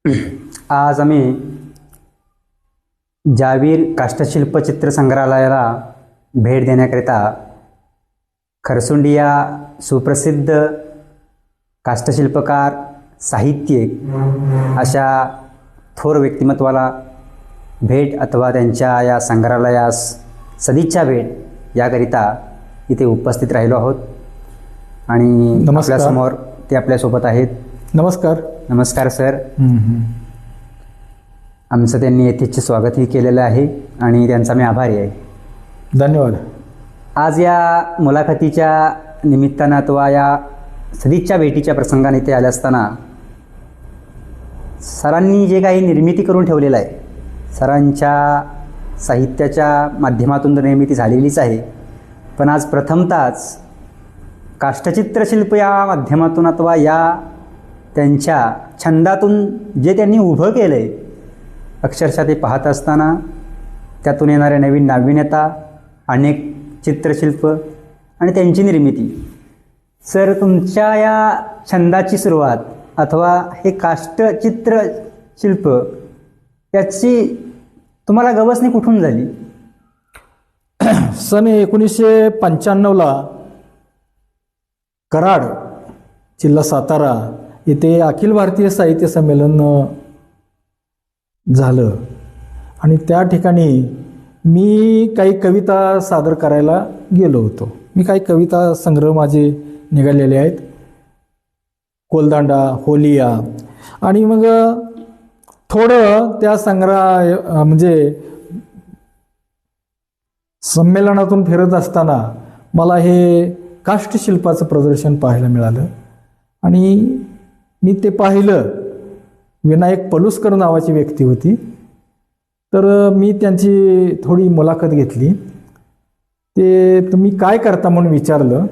आज आम्ही जावीर काष्टशिल्प चित्र संग्रहालयाला भेट देण्याकरिता खरसुंडी या सुप्रसिद्ध काष्टशिल्पकार, साहित्यिक अशा थोर व्यक्तिमत्वाला भेट अथवा त्यांच्या या संग्रहालयास सदिच्छा भेट याकरिता इथे उपस्थित राहिलो आहोत आणि आपल्यासमोर ते आपल्यासोबत आहेत. नमस्कार. नमस्कार सर. आमचं त्यांनी यथेच्छ स्वागतही केलेलं आहे आणि त्यांचा मी आभारी आहे. धन्यवाद. आज या मुलाखतीच्या निमित्तानं अथवा या सदिच्छा भेटीच्या प्रसंगाने इथे आले असताना सरांनी जे काही निर्मिती करून ठेवलेलं आहे, सरांच्या साहित्याच्या माध्यमातून तर निर्मिती झालेलीच आहे, पण आज प्रथमतःच काष्टचित्रशिल्प या माध्यमातून अथवा या त्यांच्या छंदातून जे त्यांनी उभं केलं आहे, अक्षरशः ते पाहत असताना त्यातून येणाऱ्या नवीन नाविन्यता, अनेक चित्रशिल्प आणि त्यांची निर्मिती. सर, तुमच्या या छंदाची सुरुवात अथवा हे काष्टचित्रशिल्प याची तुम्हाला गवसणी कुठून झाली? सन 1995ला कराड, जिल्हा सातारा येथे अखिल भारतीय साहित्य संमेलन झालं आणि त्या ठिकाणी मी काही कविता सादर करायला गेलो होतो. मी काही कविता संग्रह माझे निघालेले आहेत, कोलदांडा, होलिया, आणि मग थोडं त्या संग्रह म्हणजे संमेलनातून फिरत असताना मला हे काष्टशिल्पाचं प्रदर्शन पाहायला मिळालं आणि मी ते पाहिलं. विनायक पलुसकर नावाची व्यक्ती होती, तर मी त्यांची थोडी मुलाखत घेतली. ते तुम्ही काय करता म्हणून विचारलं,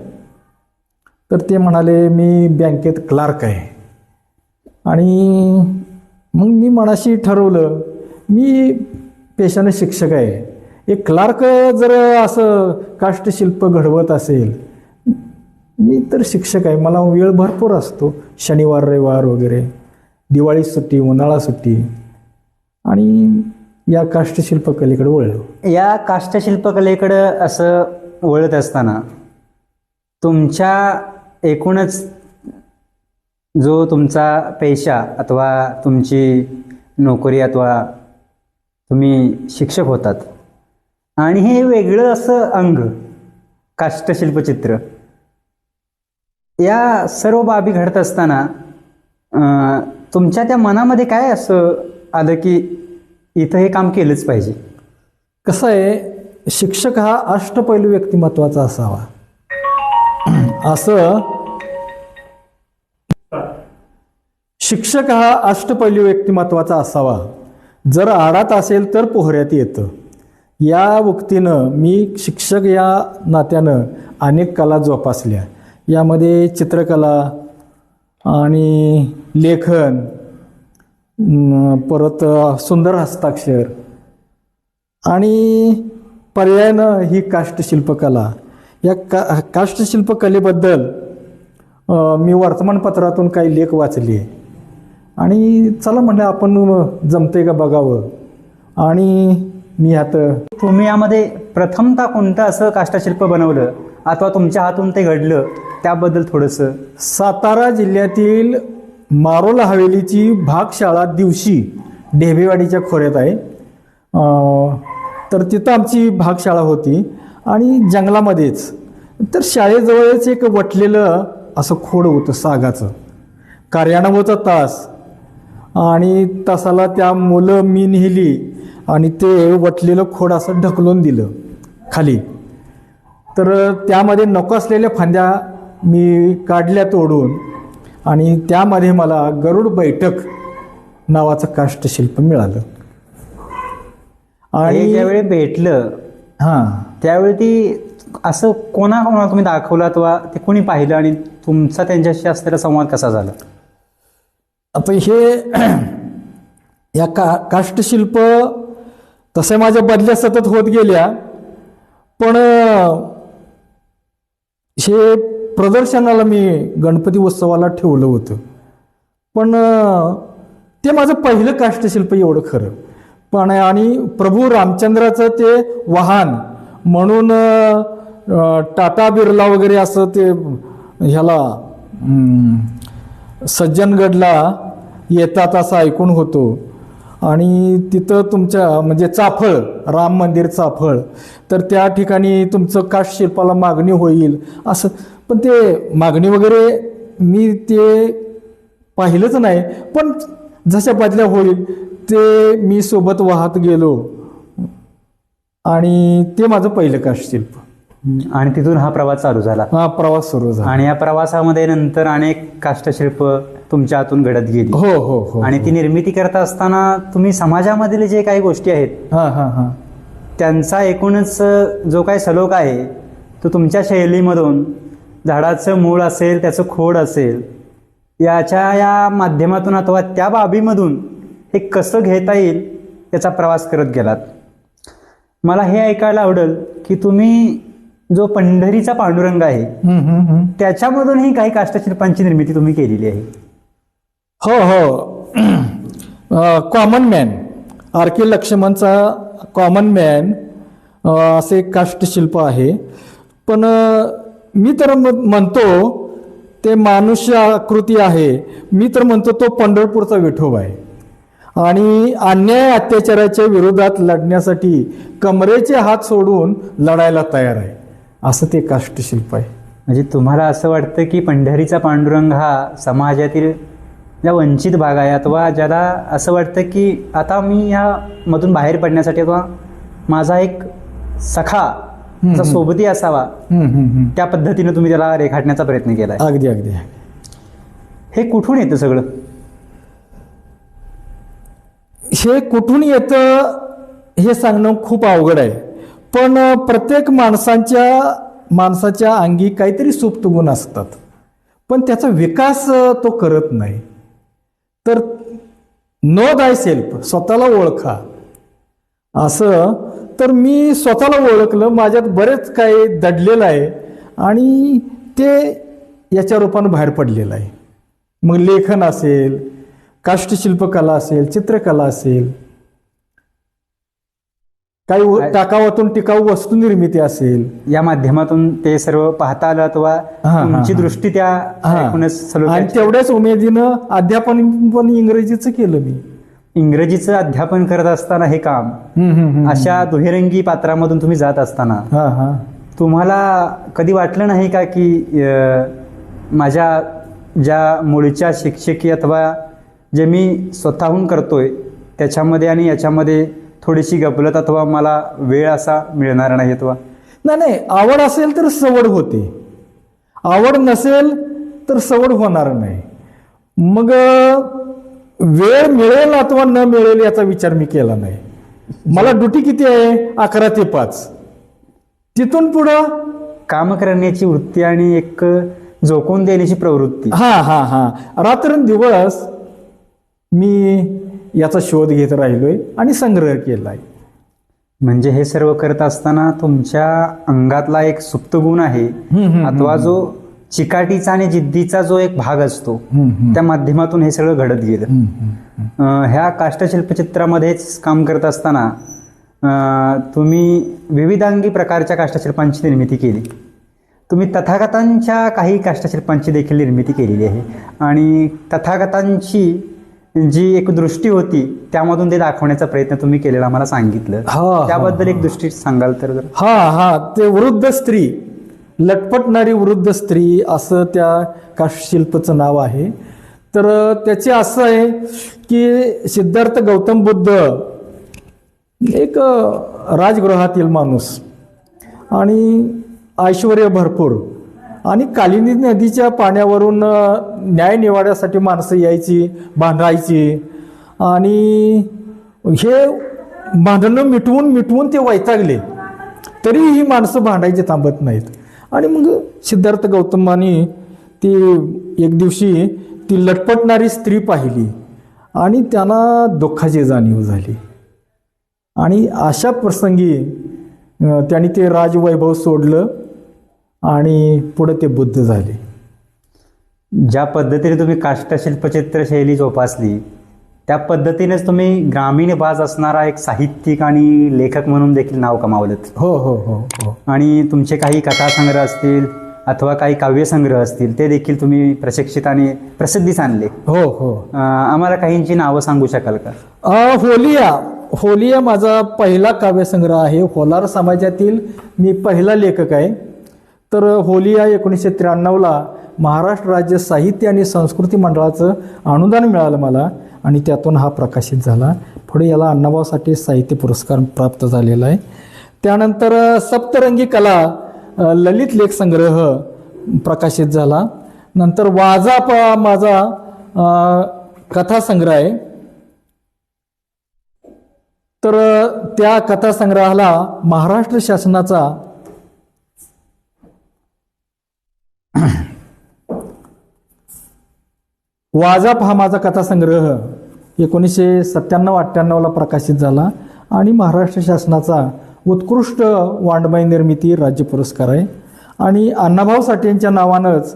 तर ते म्हणाले मी बँकेत क्लार्क आहे. आणि मग मी मनाशी ठरवलं मी पेशाने शिक्षक आहे, एक क्लार्क जर असं काष्टशिल्प घडवत असेल, मी तर शिक्षक आहे, मला वेळ भरपूर असतो, शनिवार रविवार वगैरे, दिवाळी सुट्टी, उन्हाळा सुट्टी, आणि या काष्टशिल्पकलेकडे वळलो. या काष्टशिल्पकलेकडं असं वळत असताना तुमच्या एकूणच जो तुमचा पेशा अथवा तुमची नोकरी अथवा तुम्ही शिक्षक होतात आणि हे वेगळं असं अंग काष्टशिल्पचित्र, या सर्व बाबी घडत असताना तुमच्या त्या मनामध्ये काय असं आलं की इथं हे काम केलंच पाहिजे? कसं आहे, शिक्षक हा अष्टपैलू व्यक्तिमत्वाचा असावा. असं शिक्षक हा अष्टपैलू व्यक्तिमत्वाचा असावा. जर आडात असेल तर पोहऱ्यात येतं. या उक्तीनं मी शिक्षक या नात्यानं अनेक कला जोपासल्या. यामध्ये चित्रकला आणि लेखन, परत सुंदर हस्ताक्षर आणि पर्यायानं ही काष्टशिल्पकला. या काष्टशिल्पकलेबद्दल मी वर्तमानपत्रातून काही लेख वाचले आणि चला म्हटलं आपण जमते का बघावं, आणि मी आता. तुम्ही यामध्ये प्रथमतः कोणतं असं काष्टशिल्प बनवलं अथवा तुमच्या हातून ते घडलं त्याबद्दल थोडंसं? सातारा जिल्ह्यातील मारोला हवेलीची भागशाळा दिवशी ढेबेवाडीच्या खोऱ्यात आहे. तर तिथं आमची भागशाळा होती आणि जंगलामध्येच. तर शाळेजवळच एक वटलेलं असं खोड होतं सागाचं. कार्यानुभवचा तास आणि तासाला त्या मुलं मी नेली आणि ते वटलेलं खोड असं ढकलून दिलं खाली. तर त्यामध्ये नको असलेल्या फांद्या मी काढल्या तोडून आणि त्यामध्ये मला गरुड बैठक नावाचं काष्टशिल्प मिळालं. आणि ज्यावेळी भेटलं त्यावेळी ती असं कोणाकोणाला तुम्ही दाखवलं अथवा ते कोणी पाहिलं आणि तुमचा त्यांच्याशी असलेला संवाद कसा झाला? आता हे या काष्टशिल्प तसे माझ्या बदल्या सतत होत गेल्या, पण हे प्रदर्शनाला मी गणपती उत्सवाला ठेवलं होतं. पण ते माझं पहिलं काष्टशिल्प एवढं खरं. पण आणि प्रभू रामचंद्राचं ते वाहन म्हणून टाटा बिर्ला वगैरे असं ते ह्याला सज्जनगडला येतात असं ऐकून होतो. आणि तिथं तुमच्या म्हणजे चाफळ, राम मंदिर चाफळ, तर त्या ठिकाणी तुमचं काष्टशिल्पाला मागणी होईल असं. पण ते मागणी वगैरे मी ते पाहिलंच नाही, पण जशा बदल्या होईल ते मी सोबत वाहत गेलो आणि ते माझं पहिलं काष्टशिल्प. आणि तिथून हा प्रवास चालू झाला. हा प्रवास सुरू झाला. आणि या प्रवासामध्ये नंतर अनेक काष्टशिल्प तुमच्या हातून घडत गेली. हो हो हो. आणि ती निर्मिती करत असताना तुम्ही समाजामधील जे काही गोष्टी आहेत हा हा हा त्यांचा एकूणच जो काही सलोखा आहे तो तुमच्या शैलीमधून, झाडाचं मूळ असेल, त्याचं खोड असेल, याच्या या माध्यमातून अथवा त्या बाबीमधून हे कसं घेता येईल याचा प्रवास करत गेलात. मला हे ऐकायला आवडेल की तुम्ही जो पंढरीचा पांडुरंग आहे त्याच्यामधूनही काही काष्टशिल्पांची निर्मिती तुम्ही केलेली आहे. हो हो. कॉमन मॅन, आर के लक्ष्मणचा कॉमन मॅन असे एक काष्टशिल्प आहे. पण मी तर म्हणतो ते मानुष्य आकृती आहे. मी तर म्हणतो तो पंढरपूरचा विठोबा आहे. आणि अन्याय अत्याचाराच्या विरोधात लढण्यासाठी कमरेचे हात सोडून लढायला तयार आहे असं ते काष्टशिल्प आहे. म्हणजे तुम्हाला असं वाटतं की पंढरीचा पांडुरंग हा समाजातील ज्या वंचित भाग आहे अथवा ज्याला असं वाटतं की आता मी यामधून बाहेर पडण्यासाठी अथवा माझा एक सखा सोबती असावा, त्या पद्धतीने तुम्ही त्याला रेखाटण्याचा प्रयत्न केला. अगदी अगदी. हे कुठून येतं सगळं? हे कुठून येतं हे सांगणं खूप अवघड आहे. पण प्रत्येक माणसाच्या अंगी काहीतरी सुप्त गुण असतात, पण त्याचा विकास तो करत नाही. तर नो दाय सेल्फ, स्वतःला ओळखा असं. तर मी स्वतःला ओळखलं, माझ्यात बरेच काही दडलेलं आहे आणि ते याच्या रूपानं बाहेर पडलेलं आहे. मग लेखन असेल, काष्टशिल्पकला असेल, चित्रकला असेल, काही टाकावातून टिकाऊ वस्तू निर्मिती असेल, या माध्यमातून ते सर्व पाहता आलं अथवा तुमची दृष्टी त्या आणि तेवढ्याच उमेदीनं अध्यापन पण इंग्रजीचं केलं मी. इंग्रजीचं अध्यापन करत असताना हे काम अशा दुहेरंगी पात्रामधून तुम्ही जात असताना तुम्हाला कधी वाटलं नाही का की माझ्या ज्या मुळच्या शिक्षकी अथवा जे मी स्वतःहून करतोय त्याच्यामध्ये आणि याच्यामध्ये थोडीशी गफलत अथवा मला वेळ असा मिळणार नाही अथवा? नाही, आवड असेल तर सवड होते, आवड नसेल तर सवड होणार नाही. मग वेळ मिळेल अथवा न मिळेल याचा विचार मी केला नाही. मला ड्युटी किती आहे? 11 ते 5. तिथून पुढं काम करण्याची वृत्ती आणि एक झोकून देण्याची प्रवृत्ती. रात्रंदिवस मी याचा शोध घेत राहिलोय आणि संग्रह केलाय. म्हणजे हे सर्व करत असताना तुमच्या अंगातला एक सुप्त गुण आहे अथवा जो चिकाटीचा आणि जिद्दीचा जो एक भाग असतो त्या माध्यमातून हे सगळं घडत गेलं. ह्या काष्टशिल्पचित्रामध्येच काम करत असताना तुम्ही विविधांगी प्रकारच्या काष्टशिल्पांची निर्मिती केली. तुम्ही तथागतांच्या काही काष्टशिल्पांची देखील निर्मिती केलेली आहे आणि तथागतांची जी एक दृष्टी होती त्यामधून ते दाखवण्याचा प्रयत्न तुम्ही केलेला मला सांगितलं. त्याबद्दल एक दृष्टी सांगाल तर? ते वृद्ध स्त्री, लटपटणारी वृद्ध स्त्री असं त्या काष्टशिल्पाचं नाव आहे. तर त्याचे असं आहे की सिद्धार्थ गौतम बुद्ध एक राजगृहातील माणूस आणि ऐश्वर्य भरपूर आणि कालिंदी नदीच्या पाण्यावरून न्याय निवाड्यासाठी माणसं यायची, भांडायची आणि हे भांडणं मिटवून ते वैतागले तरी ही माणसं भांडायची थांबत नाहीत. आणि मग सिद्धार्थ गौतमाने ती एक दिवशी ती लटपटणारी स्त्री पाहिली आणि त्यांना दुःखाची जाणीव झाली आणि अशा प्रसंगी त्यांनी ते राजवैभव सोडलं आणि पुढे ते बुद्ध झाले. ज्या पद्धतीने तुम्ही काष्टशिल्पचित्र शैली जोपासली त्या पद्धतीनेच तुम्ही ग्रामीण बाज असणारा एक साहित्यिक आणि लेखक म्हणून देखील नाव कमावलं. हो हो हो हो. आणि तुमचे काही कथासंग्रह असतील अथवा काही काव्यसंग्रह असतील ते देखील तुम्ही प्रशिक्षित आणि प्रसिद्धीस आणले. हो हो. आम्हाला काहींची नावं सांगू शकाल का? होलिया माझा पहिला काव्यसंग्रह आहे. होलार समाजातील मी पहिला लेखक आहे. तर होलिया 1993ला महाराष्ट्र राज्य साहित्य आणि संस्कृती मंडळाचं अनुदान मिळालं मला आणि त्यातून हा प्रकाशित झाला. पुढे याला अण्णाभाऊ साठे साहित्य पुरस्कार प्राप्त झालेला आहे. त्यानंतर सप्तरंगी कला ललित लेख संग्रह प्रकाशित झाला. नंतर वाजाप माझा कथासंग्रह आहे. तर त्या कथासंग्रहाला महाराष्ट्र शासनाचा वाजाप हा माझा कथासंग्रह 1997-98ला प्रकाशित झाला आणि महाराष्ट्र शासनाचा उत्कृष्ट वाङ्मय निर्मिती राज्य पुरस्कार आहे. आणि अण्णाभाऊ साठेंच्या नावानंच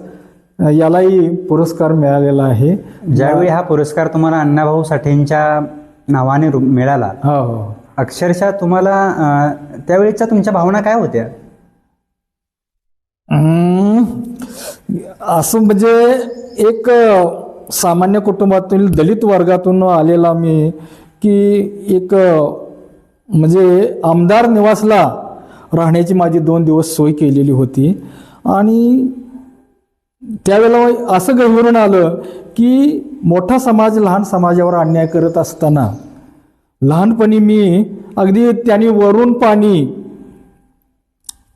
यालाही पुरस्कार मिळालेला आहे. ज्यावेळी हा पुरस्कार तुम्हाला अण्णाभाऊ साठेंच्या नावाने मिळाला, हो, अक्षरशः तुम्हाला त्यावेळीच्या तुमच्या भावना काय होत्या? असं म्हणजे एक सामान्य कुटुंबातील दलित वर्गातून आलेला मी, की एक म्हणजे आमदार निवासला राहण्याची माझी 2 दिवस सोय केलेली होती. आणि त्यावेळेला असं गहिवरून आलं की मोठा समाज लहान समाजावर अन्याय करत असताना लहानपणी मी अगदी त्यांनी वरून पाणी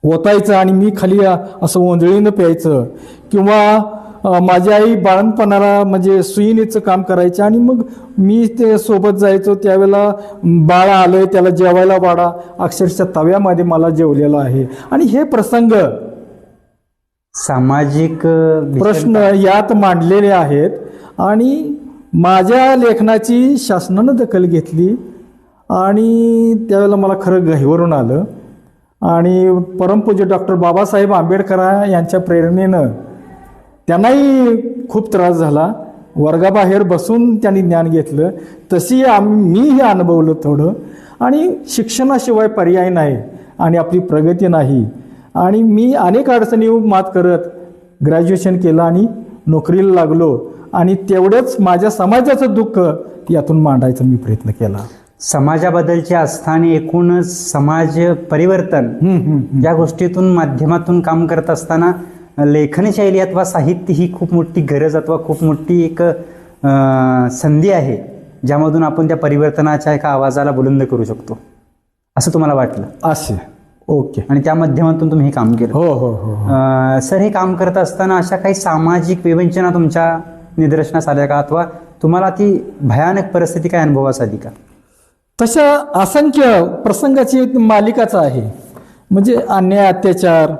ओतायचं आणि मी खाली असं ओंजळीनं प्यायचं, किंवा माझी आई बाळणपणाला म्हणजे सुईणीचं काम करायचं आणि मग मी ते सोबत जायचो. त्यावेळेला बाळ आलंय त्याला जेवायला वाढा, अक्षरशः तव्यामध्ये मला जेवलेलं आहे. आणि हे प्रसंग सामाजिक प्रश्न यात मांडलेले आहेत. आणि माझ्या लेखनाची शासनानं दखल घेतली आणि त्यावेळेला मला खरं गहिवरून आलं. आणि परमपूज्य डॉक्टर बाबासाहेब आंबेडकर यांच्या प्रेरणेनं त्यांनाही खूप त्रास झाला. वर्गाबाहेर बसून त्यांनी ज्ञान घेतलं. तशी मीही अनुभवलं थोडं. आणि शिक्षणाशिवाय पर्याय नाही आणि आपली प्रगती नाही. आणि मी अनेक अडचणी मात करत ग्रॅज्युएशन केलं आणि नोकरीला लागलो. आणि तेवढंच माझ्या समाजाचं दुःख यातून मांडायचा मी प्रयत्न केला. समाजाबद्दलची आस्था आणि एकूणच समाज परिवर्तन या गोष्टीतून माध्यमातून काम करत असताना लेखन शैली अथवा साहित्य ही खूप मोठी गरज अथवा खूप मोठी एक संधी आहे, ज्यामधून आपण त्या परिवर्तनाच्या एका आवाजाला बुलंद करू शकतो असं तुम्हाला वाटलं? असे ओके. आणि त्या माध्यमातून तुम्ही हे काम केलं? हो हो हो. सर, हे काम करत असताना अशा काही सामाजिक विवंचना तुमच्या निदर्शनास आल्या का, अथवा तुम्हाला ती भयानक परिस्थिती काय अनुभवास आली का? तशा असंख्य प्रसंगाची मालिकाच आहे. म्हणजे अन्याय, अत्याचार,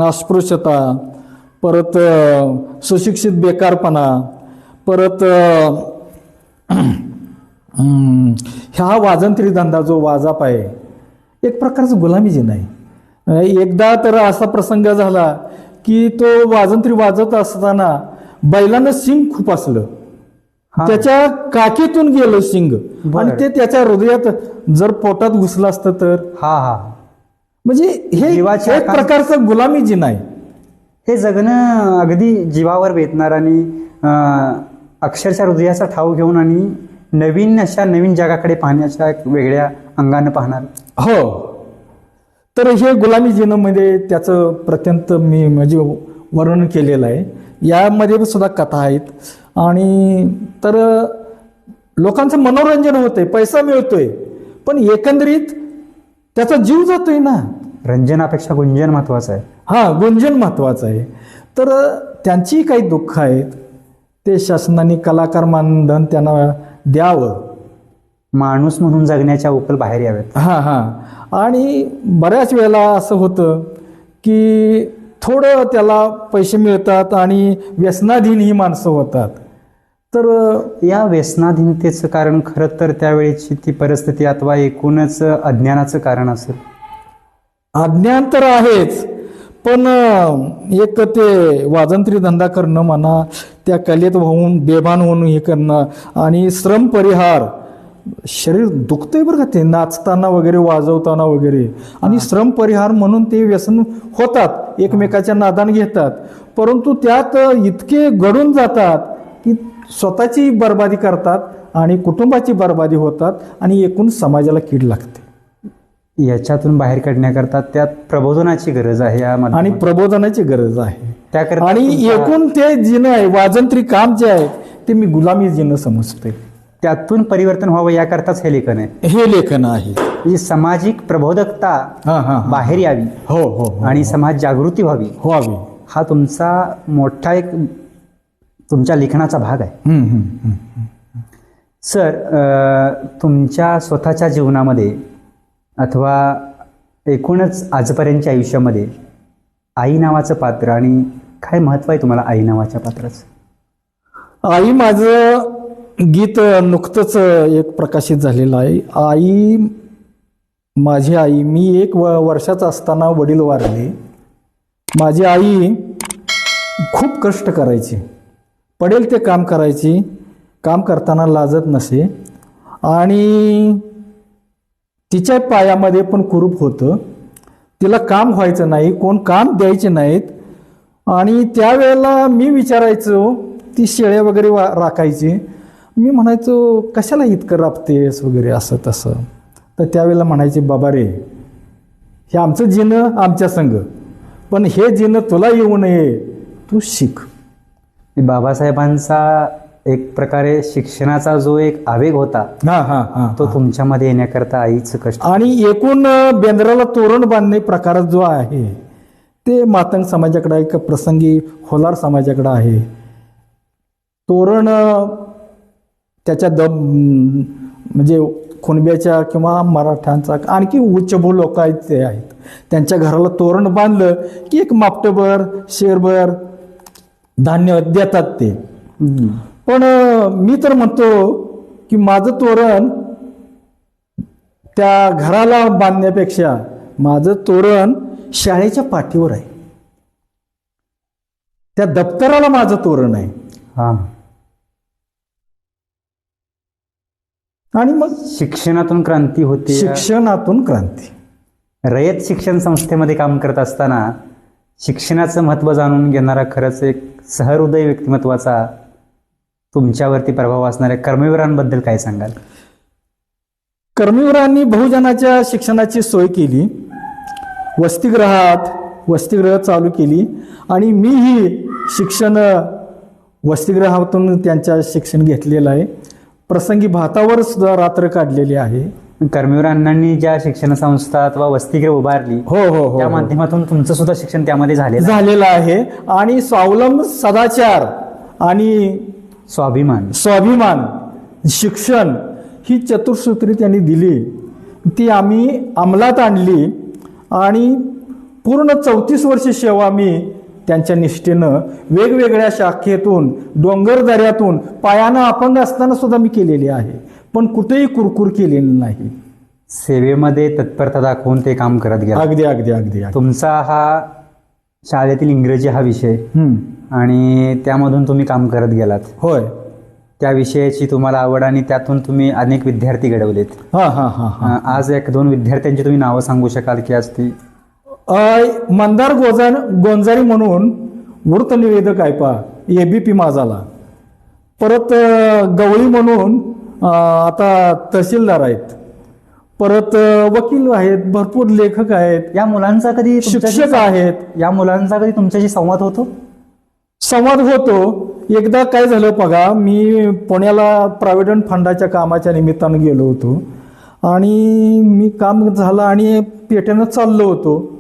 अस्पृश्यता, परत सुशिक्षित बेकारपणा, परत हा वाजंत्री धंदा जो वाजाप आहे एक प्रकारचं गुलामीजी नाही. एकदा तर असा प्रसंग झाला की तो वाजंत्री वाजत असताना बैलानं शिंग खूप असलं, त्याच्या काखेतून गेलं शिंग आणि ते त्याच्या हृदयात जर पोटात घुसलं असतं तर म्हणजे हे एक प्रकारचं गुलामीजी नाही. हे जगणं अगदी जीवावर बेतणार आणि अक्षरशः हृदयाचा ठाव घेऊन आणि नवीन जगाकडे पाहण्याच्या एक वेगळ्या अंगानं पाहणार. हो. तर हे गुलामी जीवनामध्ये त्याचं प्रत्यंत मी म्हणजे वर्णन केलेलं आहे. यामध्ये सुद्धा कथा आहेत. आणि तर लोकांचं मनोरंजन होतंय, पैसा मिळतोय, पण एकंदरीत त्याचा जीव जातोय ना. रंजनापेक्षा गुंजन महत्वाचं आहे. हा, गुंजन महत्वाचं आहे. तर त्यांची काही दुःख आहेत, ते शासनाने कलाकार मानधन त्यांना द्यावं, माणूस म्हणून जगण्याच्या उपल बाहेर यावेत. आणि बऱ्याच वेळेला असं होतं की थोडं त्याला पैसे मिळतात आणि व्यसनाधीन ही माणसं होतात. तर या व्यसनाधीनतेचं कारण खरं तर त्यावेळेची ती परिस्थिती अथवा एकूणच अज्ञानाचं कारण असेल. अज्ञान तर आहेच, पण एक ते वाजंत्री धंदा करणं म्हणा, त्या कलेत वाहून बेभान होऊन हे करणं आणि श्रम परिहार, शरीर दुखतंय बरं का ते नाचताना वगैरे वाजवताना वगैरे, आणि श्रम परिहार म्हणून ते व्यसन होतात, एकमेकाच्या नादान घेतात, परंतु त्यात इतके गळून जातात की स्वतःची बर्बादी करतात आणि कुटुंबाची बर्बादी होतात आणि एकूण समाजाला कीड लागते. याच्यातून बाहेर काढण्याकरता त्यात प्रबोधनाची गरज आहे आणि प्रबोधनाची गरज आहे. त्याकरता आणि एकूण ते जिनं आहे वाजंत्री काम जे आहे ते मी गुलामी जिनं समजते. त्यातून परिवर्तन व्हावं याकरताच हे लेखन आहे. हे लेखन आहे म्हणजे सामाजिक प्रबोधकता बाहेर यावी, हो हो हो, आणि समाज जागृती व्हावी, हा तुमचा मोठा एक तुमच्या लेखनाचा भाग आहे. सर, तुमच्या स्वतःच्या जीवनामध्ये अथवा एकूणच आजपर्यंतच्या आयुष्यामध्ये आई नावाचं पात्र, आणि काय महत्व आहे तुम्हाला आई नावाच्या पात्राचं? आई माझं गीत नुकतंच एक प्रकाशित झालेलं आहे. आई, माझी आई, मी 1 वर्षाचा असताना वडील वारले. माझी आई खूप कष्ट करायची, पडेल ते काम करायची, काम करताना लाजत नसे, आणि तिच्या पायामध्ये पण कुरूप होतं. तिला काम व्हायचं नाही, कोण काम द्यायचे नाहीत. आणि त्यावेळेला मी विचारायचो, ती शेळ्या वगैरे राखायची, मी म्हणायचो कशाला इतकं राबतेस वगैरे असं तसं. तर त्यावेळेला म्हणायचे, बाबा रे, हे आमचं जिणं आमच्या संग, पण हे जिणं तुला येऊ नये, तू शिक. बाबासाहेबांचा एक प्रकारे शिक्षणाचा जो एक आवेग होता, तो तुमच्यामध्ये येण्याकरता आईचं कष्ट. आणि एकूण बेंद्राला तोरण बांधणे प्रकार जो आहे ते मातंग समाजाकडे आहे, प्रसंगी होलार समाजाकडे आहे. तोरण त्याच्या म्हणजे कुणब्याच्या किंवा मराठ्यांचा आणखी उच्चभू लोक आहेत ते आहेत, त्यांच्या घराला तोरण बांधलं की एक मापटभर शेरभर धान्य देतात ते. पण मी तर म्हणतो की माझं तोरण त्या घराला बांधण्यापेक्षा माझं तोरण शाळेच्या पाठीवर आहे, त्या दप्तराला माझं तोरण आहे. आणि मग शिक्षणातून क्रांती होते. शिक्षणातून क्रांती. रयत शिक्षण संस्थेमध्ये काम करत असताना शिक्षणाचं महत्त्व जाणून घेणारा खरंच एक सहृदय व्यक्तिमत्वाचा तुमच्यावरती प्रभाव असणाऱ्या कर्मवीरांबद्दल काय सांगाल? कर्मवीरांनी बहुजनाच्या शिक्षणाची सोय केली, वसतिगृह चालू केली, आणि मीही शिक्षण वसतिगृहातून त्यांच्या शिक्षण घेतलेलं आहे. प्रसंगी भातावर सुद्धा रात्र काढलेली आहे. कर्मवीर अण्णांनी ज्या शिक्षण संस्था अथवा वसतिगृह उभारली, हो, त्या माध्यमातून तुमचं सुद्धा शिक्षण त्यामध्ये झालेलं आहे. आणि स्वावलंब, सदाचार आणि स्वाभिमान शिक्षण ही चतुर्सूत्री त्यांनी दिली, ती आम्ही अंमलात आणली. आणि पूर्ण 34 वर्ष सेवा मी त्यांच्या निष्ठेनं वेगवेगळ्या शाखेतून, डोंगरदऱ्यातून, पायानं अपंग असताना सुद्धा मी केलेली आहे, पण कुठेही कुरकुर केलेली नाही. सेवेमध्ये तत्परता दाखवून ते काम करत गेला. अगदी अगदी अगदी. तुमचा हा शाळेतील इंग्रजी हा विषय, आणि त्यामधून तुम्ही काम करत गेलात. होय. त्या विषयाची तुम्हाला आवड, आणि त्यातून तुम्ही अनेक विद्यार्थी घडवलेत. आज 1-2 विद्यार्थ्यांची तुम्ही नावं सांगू शकाल की? आज ती मंदार गोंजारी म्हणून वृत्त निवेदक आहे पा, ABP माझाला. परत गवळी म्हणून आता तहसीलदार आहेत. परत वकील आहेत, भरपूर लेखक आहेत. या मुलांचा कधी, शिक्षक आहेत, या मुलांचा कधी तुमच्याशी संवाद होतो? संवाद होतो. एकदा काय झालं बघा, मी पुण्याला प्रॉव्हिडंट फंडाच्या कामाच्या निमित्तानं गेलो होतो, आणि मी काम झालं आणि पेट्यानं चाललो होतो,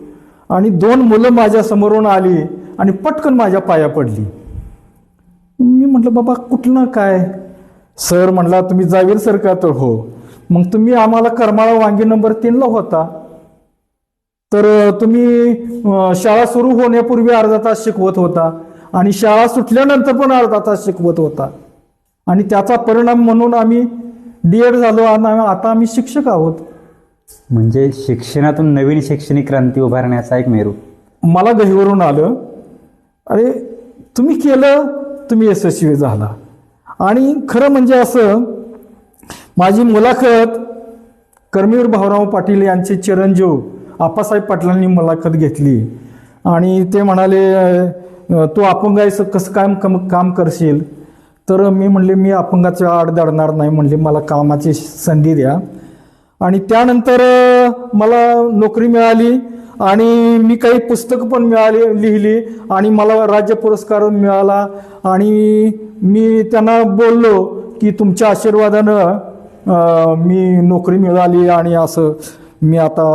आणि 2 मुलं माझ्या समोरून आली आणि पटकन माझ्या पाया पडली. मी म्हटलं, बाबा कुठलं काय? सर म्हणला, तुम्ही जावीर सर का? तर हो. मग तुम्ही आम्हाला करमाळा वांगी नंबर 3ला होता, तर तुम्ही शाळा सुरू होण्यापूर्वी अर्धा तास शिकवत होता, आणि शाळा सुटल्यानंतर पण अर्धा तास शिकवत होता, आणि त्याचा परिणाम म्हणून आम्ही D.Ed झालो, आणि आता आम्ही शिक्षक आहोत. म्हणजे शिक्षणातून नवीन शैक्षणिक क्रांती उभारण्याचा एक मेरू. मला गहिवरून आलं, अरे तुम्ही केलं, तुम्ही यशस्वी झाला. आणि खरं म्हणजे असं, माझी मुलाखत कर्मवीर भाऊराव पाटील यांचे चिरंजीव आप्पासाहेब पाटलांनी मुलाखत घेतली आणि ते म्हणाले, तू अपंग आहेस, कसं काय काम करशील? तर मी म्हणले, मी अपंगाच्या आड दडणार नाही, म्हणले मला कामाची संधी द्या. आणि त्यानंतर मला नोकरी मिळाली आणि मी काही पुस्तकं पण लिहिली आणि मला राज्य पुरस्कार मिळाला. आणि मी त्यांना बोललो की तुमच्या आशीर्वादानं मी नोकरी मिळाली आणि असं मी आता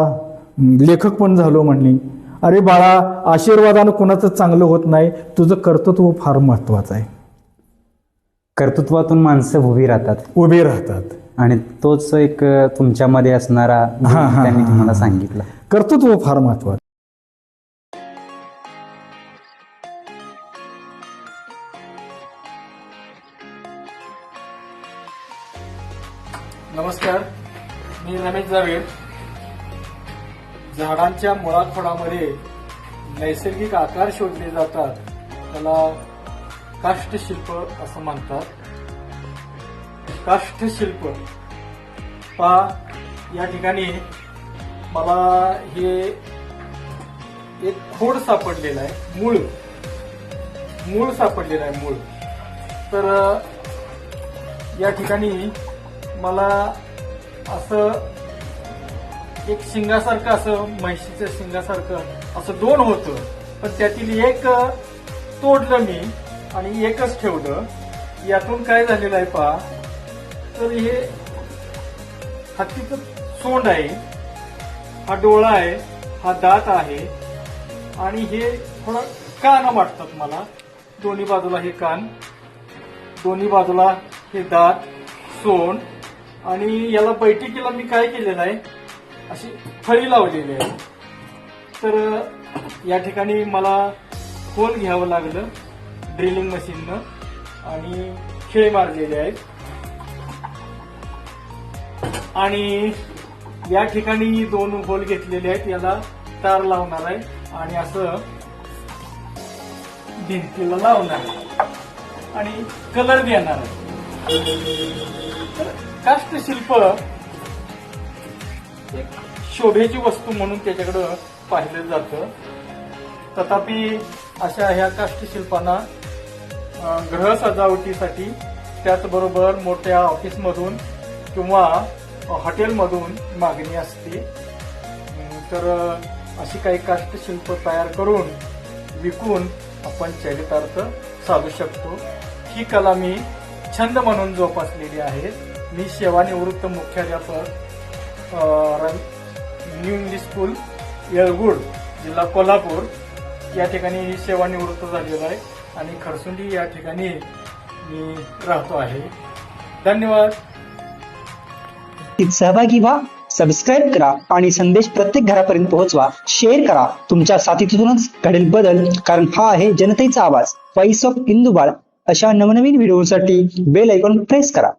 लेखक पण झालो. म्हणली, अरे बाळा, आशीर्वादानं कोणाचं चांगलं होत नाही, तुझं कर्तृत्व फार महत्वाचं आहे. कर्तृत्वातून माणसं उभी राहतात आणि तोच एक तुमच्यामध्ये असणारा गुण त्यांनी तुम्हाला सांगितला. कर्तृत्व फार महत्वाचं. नमस्कार, मी रमेश जावेद. झाडांच्या मुळाखोडामध्ये नैसर्गिक आकार शोधले जातात, त्याला काष्ठशिल्प असं म्हणतात. काष्ठशिल्प या ठिकाणी मला हे एक खोड सापडलेलं आहे, मूळ सापडलेलं आहे, मूळ. तर या ठिकाणी मला असं एक शिंगासारखं, असं म्हैशीच्या शिंगासारखं असं दोन होतं, पण त्यातील एक तोडलं मी आणि एकच ठेवलं. यातून काय झालेलं आहे पहा, तर हे हत्तीचं सोंड आहे, हा डोळा आहे, हा दात आहे आणि हे थोडं कान वाटतात मला. दोन्ही बाजूला हे कान, दोन्ही बाजूला हे दात, सोंड. आणि याला बैठकीला मी काय केलेलं आहे, अशी फळी लावलेली आहे. तर या ठिकाणी मला खोल घ्यावं लागलं ड्रिलिंग मशीननं आणि खेळ मारलेले आहेत. आणि या ठिकाणी 2 होल घेतलेले आहेत, याला तार लावणार आहे आणि असं भिंतीला लावणार आहे आणि कलर देणार आहे. तर काष्ठशिल्प एक शोभेची वस्तू म्हणून त्याच्याकडं पाहिलं जातं. तथापि अशा ह्या काष्ठशिल्पांना गृह सजावटीसाठी, त्याचबरोबर मोठ्या ऑफिसमधून किंवा हॉटेलमधून मागणी असते. तर अशी काही काष्ठशिल्प तयार करून विकून आपण चरितार्थ साधू शकतो. ही कला मी छंद म्हणून जोपासलेली आहे. मी सेवानिवृत्त मुख्याध्यापक, न्यू इंग्लिश स्कूल, येळगुड, जिल्हा कोल्हापूर या ठिकाणी सेवानिवृत्त झालेलो आहे आणि खरसुंडी या ठिकाणी मी राहतो आहे. धन्यवाद. सहभागी व्हा, सबस्क्राईब करा आणि संदेश प्रत्येक घरापर्यंत पोहोचवा. शेअर करा. तुमच्या साथीतूनच घडेल बदल, कारण हा आहे जनतेचा आवाज. Voice of Indubal. अशा नवनवीन व्हिडिओसाठी बेल आयकॉन प्रेस करा.